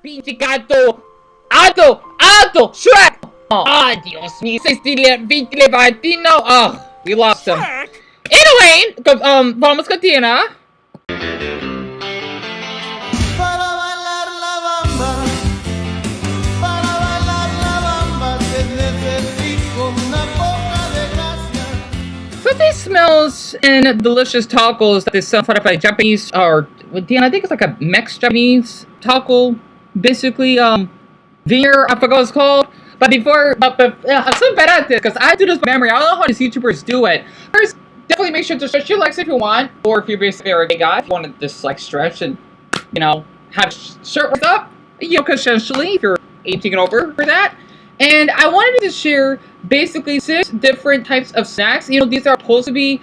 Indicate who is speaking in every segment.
Speaker 1: Pinche gato. Alto, alto, Shrek. Ah, Dios mío, pinche Latino. Oh, we lost him. Anyway, vamos continuar. So these smells and delicious tacos that they sell by Japanese, or Deon, I think it's like a Japanese taco, basically, veneer, I forgot what it's called. But before, I'm so bad at this because I do this by memory. I don't know how these YouTubers do it. First, definitely make sure to stretch your legs if you want, or if you're basically a gay guy, if you want to just like stretch and, you know, have shirt up, you know, essentially, if you're 18 and over for that. And I wanted to share basically 6 different types of snacks. You know, these are supposed to be,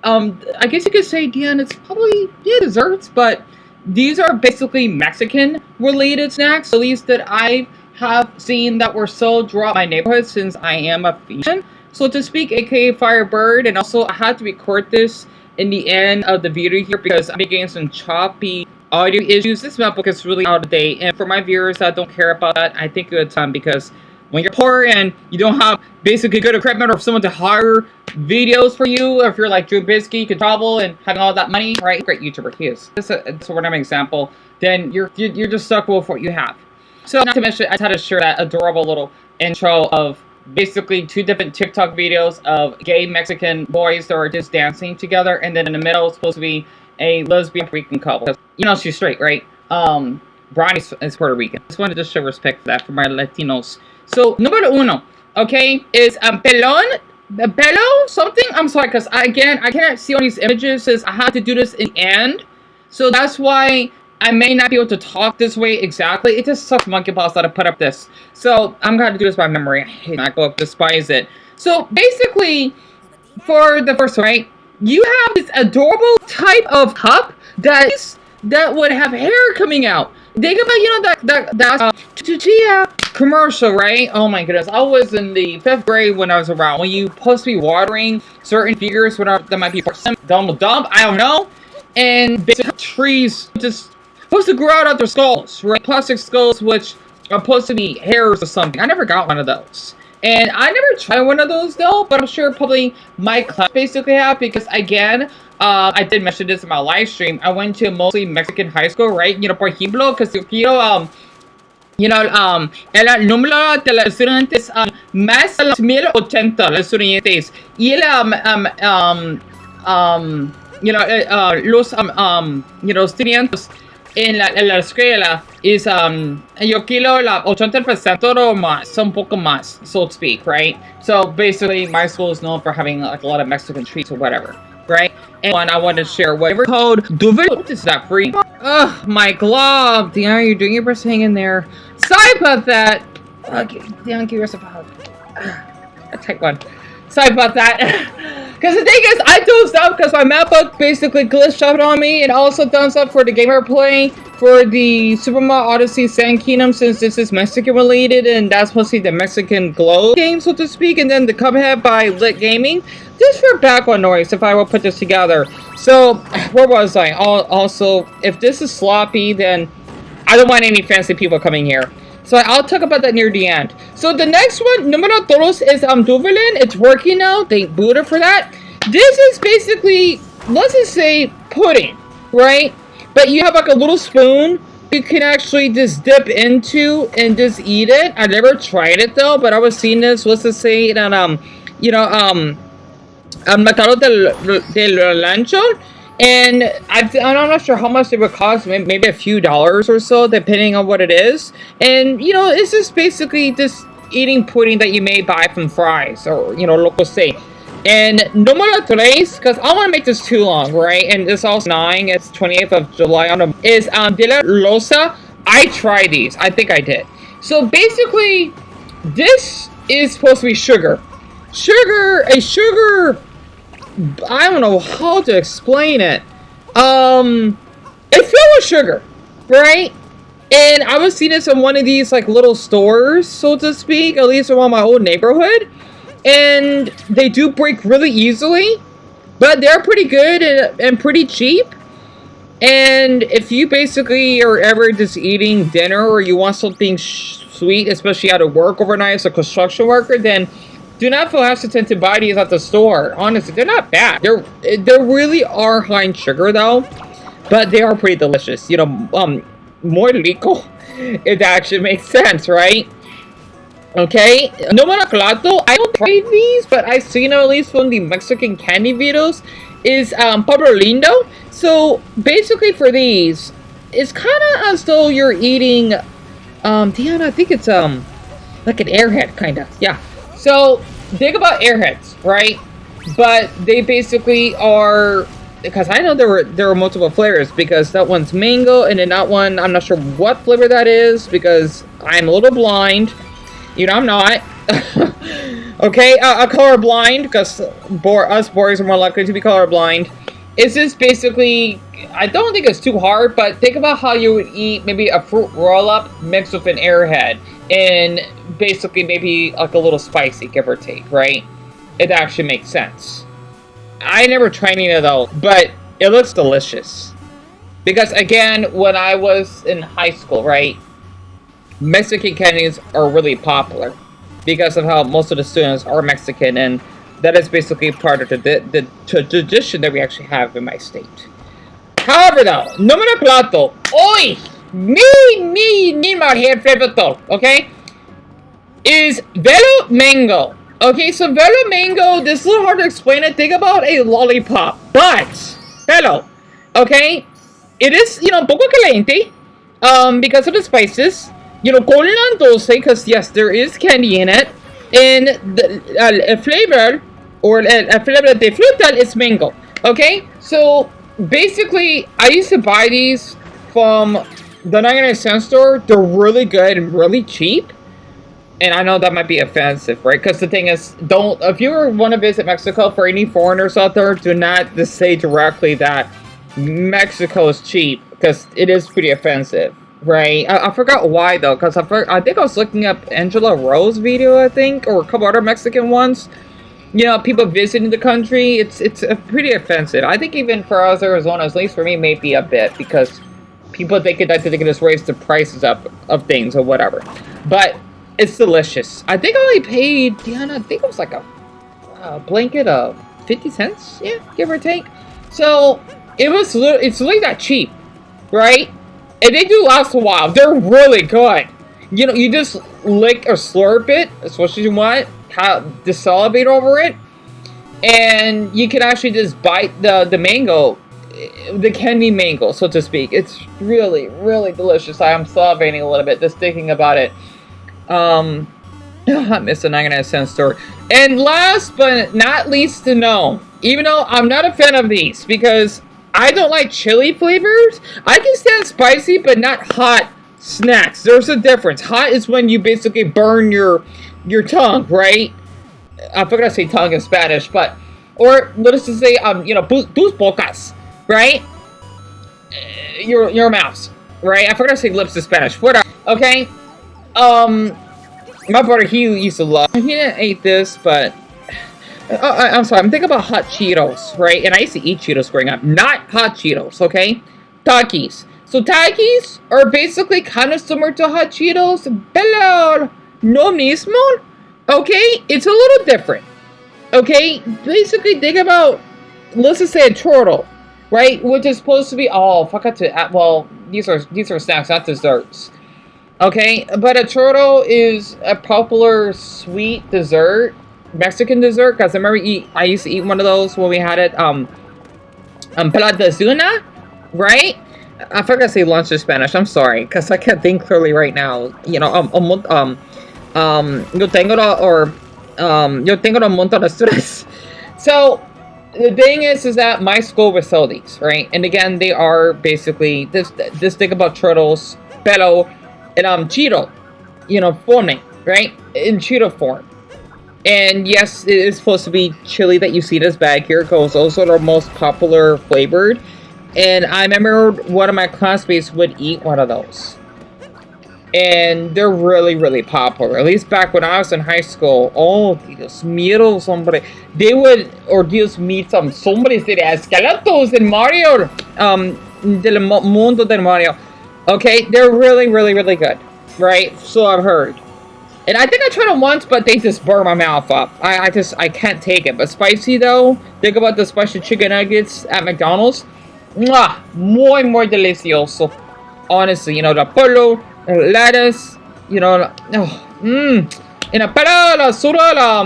Speaker 1: I guess you could say, Deon, it's probably, yeah, desserts, but these are basically Mexican-related snacks, at least that I have seen that were sold throughout my neighborhood since I am a vegan, so to speak, aka Firebird. And also, I had to record this in the end of the video here because I'm getting some choppy audio issues. This MacBook is really out of date, and for my viewers that don't care about that, I think it's time because when you're poor and you don't have basically good equipment or someone to hire videos for you, or if you're like Drew Bisky, you can travel and having all that money, right? Great YouTuber, he is. So whatever example, then you're just stuck with what you have. So not to mention, I had to share that adorable little intro of basically 2 different TikTok videos of gay Mexican boys that are just dancing together, and then in the middle is supposed to be a lesbian Puerto Rican couple. You know she's straight, right? Brian is Puerto Rican. Just wanted to show respect for that for my Latinos. So, número 1, okay, is pelón, pelo, something? I'm sorry, because I cannot see all these images since I had to do this in the end. So that's why I may not be able to talk this way exactly. It just sucks monkey balls that I put up this. So, I'm going to do this by memory. I hate MacBook, despise it. So, basically, for the first one, right, you have this adorable type of cup that would have hair coming out. Think about, you know, that Chuchilla commercial, right? Oh my goodness. I was in the 5th grade when I was around. When you supposed to be watering certain figures, that might be for some dumb, I don't know. And basically trees just supposed to grow out their skulls, right? Plastic skulls, which are supposed to be hairs or something. I never got one of those. And I never tried one of those though, but I'm sure probably my class basically have, because again, I did mention this in my live stream. I went to a mostly Mexican high school, right? You know, por ejemplo, because el número de los estudiantes más a los 1080 los estudiantes y los estudiantes en la escuela is yo quiero la 80% o más, un poco más, so to speak, right? So basically, my school is known for having like a lot of Mexican treats or whatever, right? And I wanted to share whatever code Duvel is that free. Ugh, my glove, Deon, you're doing your best. Hang in there. Sorry about that. Okay, Deon, give yourself a hug. A tight one. Sorry about that. Because the thing is, I dozed up because my MacBook basically glitched out on me, and also thumbs up for the gamer play for the Super Mario Odyssey Sand Kingdom, since this is Mexican related, and that's mostly the Mexican Glow game, so to speak, and then the Cuphead by Lit Gaming. Just for background noise, if I will put this together. So, where was I? Also, if this is sloppy, then I don't want any fancy people coming here. So I'll talk about that near the end. So the next one, número 2, is Duvelin. It's working now. Thank Buddha for that. This is basically, let's just say, pudding, right? But you have like a little spoon you can actually just dip into and just eat it. I never tried it though, but I was seeing this, let's just say, that Mercado del Rancho, and I'm not sure how much it would cost, maybe a few dollars or so, depending on what it is. And, you know, it's just basically just eating pudding that you may buy from Fry's or, you know, local state. And número 3, because I don't want to make this too long, right? And it's also 9, it's 28th of July, is De La Rosa. I tried these. I think I did. So basically, this is supposed to be sugar. I don't know how to explain it. It's filled with sugar, right? And I was seeing this in one of these like little stores, so to speak, at least around my old neighborhood. And they do break really easily, but they're pretty good and pretty cheap. And if you basically are ever just eating dinner or you want something sweet, especially out of work overnight as a construction worker, then do not feel hesitant to buy these at the store. Honestly, they're not bad. They really are high in sugar though, but they are pretty delicious. You know, muy rico. It actually makes sense, right? Okay, no manaclato. I don't try these, but I've seen them at least from the Mexican candy videos. Is Pablo Lindo. So basically, for these, it's kind of as though you're eating. Deon, I think it's like an airhead kind of. Yeah. So think about airheads, right? But they basically are, because I know there were multiple flavors, because that one's mango and then that one I'm not sure what flavor that is because I'm a little blind. You know, I'm not. Okay, colorblind, because us boys are more likely to be colorblind. It's just basically, I don't think it's too hard, but think about how you would eat maybe a fruit roll-up mixed with an airhead. And basically maybe like a little spicy, give or take, right? It actually makes sense. I never tried any of those, but it looks delicious. Because again, when I was in high school, right? Mexican candies are really popular because of how most of the students are Mexican, and that is basically part of the tradition that we actually have in my state. However, though, no me lo plato. Oi! Me my head favorite, okay? Is Velo Mango. Okay, so Velo Mango, this is a little hard to explain it. Think about a lollipop, but Velo, okay? It is, you know, poco caliente, because of the spices. You know, con la dulce, because yes, there is candy in it, and the flavor, or flavor de fruta is mango. Okay, so basically, I used to buy these from the 99-cent store. They're really good and really cheap. And I know that might be offensive, right? Because the thing is, if you want to visit Mexico, for any foreigners out there, do not just say directly that Mexico is cheap, because it is pretty offensive. Right, I forgot why though, because I think I was looking up Angela Rose video, I think, or a couple other Mexican ones. You know, people visiting the country, it's pretty offensive. I think even for us Arizonas, at least for me, maybe a bit, because people think that they can just raise the prices up of things or whatever. But it's delicious. I think I only paid, Deon, I think it was like a blanket of 50 cents, yeah, give or take. So it's really that cheap, right? And they do last a while. They're really good. You know, you just lick or slurp it, especially you want, just salivate over it. And you can actually just bite the mango, the candy mango, so to speak. It's really, really delicious. I am salivating a little bit just thinking about it. I miss the 99-cent store. And last but not least to know, even though I'm not a fan of these, because I don't like chili flavors. I can stand spicy, but not hot snacks. There's a difference. Hot is when you basically burn your tongue, right? I forgot to say tongue in Spanish, but, or let's just say, you know, tus bocas, right? Your mouths, right? I forgot to say lips in Spanish. Whatever. Okay. My brother, he used to love. He didn't eat this, but. I'm sorry, I'm thinking about hot Cheetos, right? And I used to eat Cheetos growing up. Not hot Cheetos, okay? Takis. So Takis are basically kind of similar to hot Cheetos, pero no mismo. Okay? It's a little different. Okay? Basically, think about, let's just say a churro, right? Which is supposed to be, forgot to, well, these are snacks, not desserts. Okay? But a churro is a popular sweet dessert. Mexican dessert, because I remember I used to eat one of those when we had it Peladazuna, right? I forgot to say lunch in Spanish. I'm sorry, because I can't think clearly right now. You know, yo tengo un montón de stress. So the thing is that my school would sell these, right? And again, they are basically this thing about turtles, pero and Cheeto, you know, forming, right? In Cheeto form. And yes, it is supposed to be chili that you see this bag here, because those are the most popular flavored. And I remember one of my classmates would eat one of those. And they're really, really popular. At least back when I was in high school. Oh, Dios mío, somebody. They would, or Dios mío, somebody said escalatos in Mario. del mundo del Mario. Okay, they're really, really, really good, right? So I've heard. And I think I tried them once, but they just burn my mouth up. I can't take it. But spicy though, think about the spicy chicken nuggets at McDonald's. Mwah, muy delicioso. Honestly, you know, the pollo, the lettuce, you know, en la pala la sura la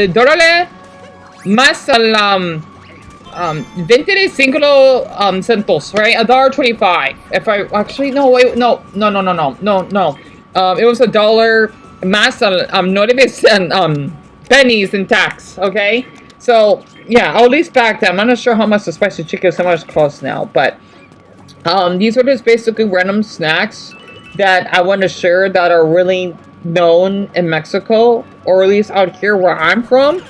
Speaker 1: dólares más al 25 centos, right? $1.25. If I actually no wait no. It was $1 más al 9 pennies in tax. Okay, so yeah, I'll at least back that. I'm not sure how much the spicy chicken sandwich costs now, but these are just basically random snacks that I want to share that are really known in Mexico, or at least out here where I'm from.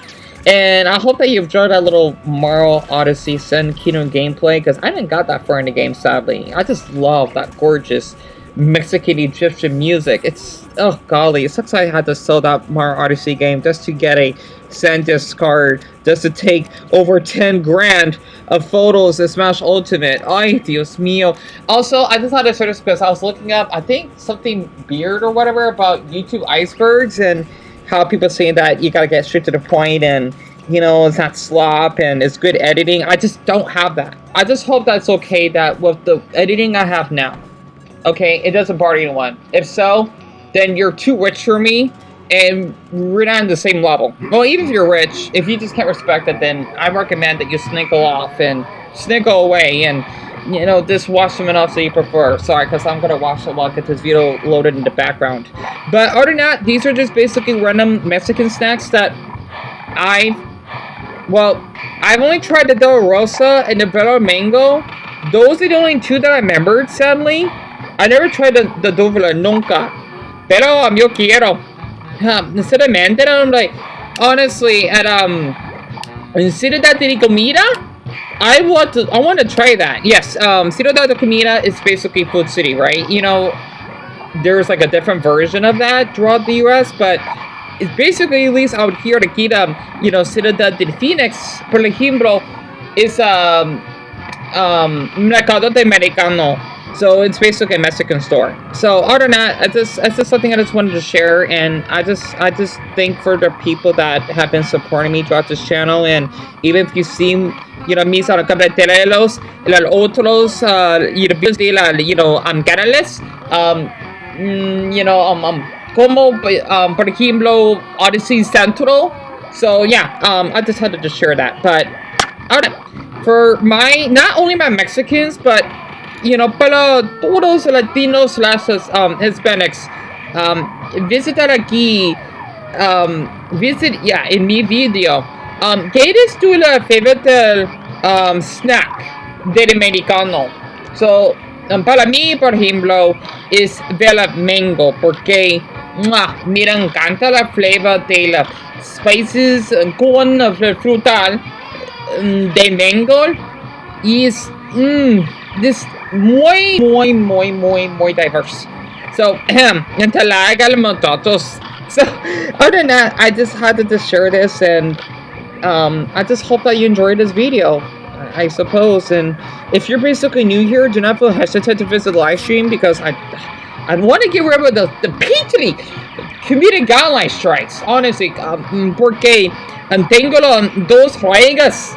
Speaker 1: And I hope that you enjoyed that little Mario Odyssey Sen Kingdom gameplay, because I didn't got that far in the game, sadly. I just love that gorgeous Mexican Egyptian music. It's, oh golly, it sucks I had to sell that Mario Odyssey game just to get a SanDisk card, just to take over 10 grand of photos in Smash Ultimate. Ay, Dios mío. Also, I just had to share this because I was looking up, I think something weird or whatever about YouTube icebergs, and how people saying that you gotta get straight to the point, and you know, it's not slop and it's good editing. I just don't have that. I just hope that's okay that with the editing I have now, okay, it doesn't bother anyone. If so, then you're too rich for me, and we're not on the same level. Well, even if you're rich, if you just can't respect it, then I recommend that you snickle off and snickle away, and you know, just watch them enough so you prefer. Sorry, because I'm gonna watch it while I get this video loaded in the background. But other than that, these are just basically random Mexican snacks that I've only tried the Del Rosa and the Velo Mango. Those are the only two that I remembered, sadly. I never tried the Duvela Nunca. Pero yo quiero. Sinceramente, I'm like, honestly, at Ciudad de Comida, I want to try that. Yes, Ciudad de Comida is basically Food City, right? You know, there's like a different version of that throughout the U.S., but it's basically, at least out here, aquí, you know, Ciudad de Phoenix, por ejemplo, is Mercado de Americano. So it's basically a Mexican store. So other than that, it's just something I just wanted to share, and I just thank for the people that have been supporting me throughout this channel. And even if you see, you know, mis carreteros, los otros, videos de la, you know, canales, you know, como por ejemplo Odyssey Central. So yeah, I just had to just share that. But for my, not only my Mexicans, but you know, para todos Latinos / Hispanics, visitar aquí, visit, yeah, in mi video. ¿Qué es tu favorite snack del americano? So, para mí, por ejemplo, es Vela Mango, porque me encanta la flavor de las spices con frutal de mango, y es this muy diverse. So, entalaga los. So, other than that, I just had to just share this, and I just hope that you enjoyed this video, I suppose. And if you're basically new here, do not feel hesitant to visit the live stream, because I want to get rid of the peachy community guideline strikes, honestly, porque tengo dos reglas.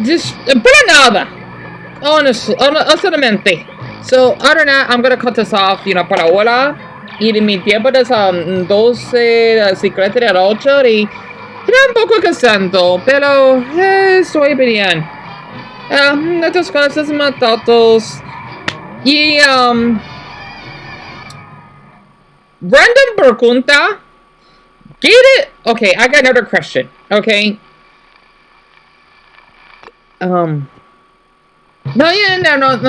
Speaker 1: Just para nada. Honestly. So, other than that, I'm gonna cut this off, you know, para ahora. Y en mi tiempo de 12:50 de la noche, y era un poco cansado, pero estoy bien. Otras cosas matados. Y, random pregunta. Get it? Okay, I got another question, okay? No,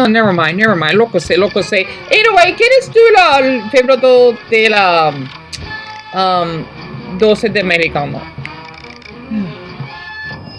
Speaker 1: never mind. Loco sé. Anyway, ¿quién es el favorito de la 12 de americano?